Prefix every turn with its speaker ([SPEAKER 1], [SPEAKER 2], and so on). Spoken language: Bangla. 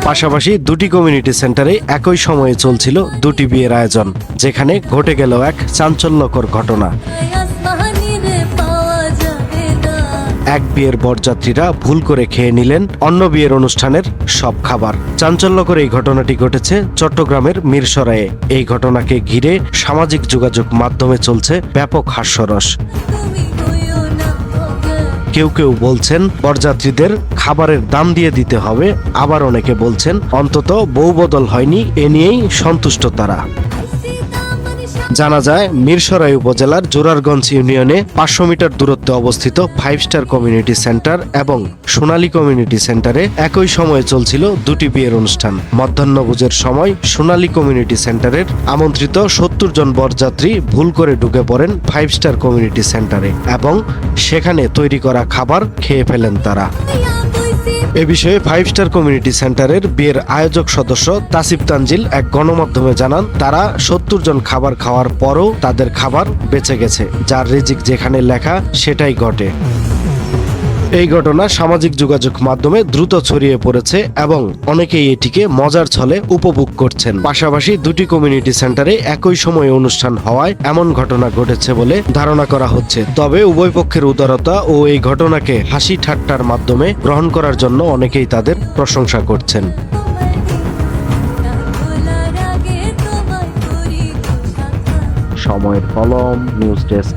[SPEAKER 1] পাশাপাশি দুটি কমিউনিটি সেন্টারে একই সময়ে চলছিল দুটি বিয়ের আয়োজন, যেখানে ঘটে গেল এক চাঞ্চল্যকর ঘটনা। এক বিয়ের বরযাত্রীরা ভুল করে খেয়ে নিলেন অন্য বিয়ের অনুষ্ঠানের সব খাবার। চাঞ্চল্যকর এই ঘটনাটি ঘটেছে চট্টগ্রামের মিরসরাইয়ে। এই ঘটনাকে ঘিরে সামাজিক যোগাযোগ মাধ্যমে চলছে ব্যাপক হাস্যরস। কেউ কেউ বলছেন বরযাত্রীদের খাবারের দাম দিয়ে দিতে হবে, আবার অনেকে বলছেন অন্তত বউ বদল হয়নি, এ নিয়েই সন্তুষ্ট তারা। জানা যায় মিরসরাই উপজেলার জোরারগঞ্জ ইউনিয়নে 500 মিটার দূরত্বে অবস্থিত 5 স্টার কমিউনিটি সেন্টার এবং সোনালী কমিউনিটি সেন্টারে একই সময়ে চলছিল দুটি বিয়ের অনুষ্ঠান। মধ্যাহ্নভোজের সময় সোনালী কমিউনিটি সেন্টারের আমন্ত্রিত 70 জন বরযাত্রী ভুল করে ঢুকে পড়েন 5 স্টার কমিউনিটি সেন্টারে এবং সেখানে তৈরি করা খাবার খেয়ে ফেলেন তারা। এ বিষয়ে 5 স্টার কমিউনিটি সেন্টারের বিয়ের আয়োজক সদস্য তাসিফ তানজিল এক গণমাধ্যমে জানান, তারা 70 জন খাবার খাওয়ার পরও তাদের খাবার বেঁচে গেছে। যার রিজিক যেখানে লেখা সেটাই ঘটে। এই ঘটনা সামাজিক যোগাযোগ মাধ্যমে দ্রুত ছড়িয়ে পড়েছে এবং অনেকেই এটিকে মজার ছলে উপভোগ করছেন। পাশাপাশি দুটি কমিউনিটি সেন্টারে একই সময়ে অনুষ্ঠান হওয়ায় এমন ঘটনা ঘটেছে বলে ধারণা করা হচ্ছে। তবে উভয় পক্ষের উদারতা ও এই ঘটনাকে হাসি ঠাট্টার মাধ্যমে গ্রহণ করার জন্য অনেকেই তাদের প্রশংসা করছেন। সময়ের কলম, নিউজ ডেস্ক।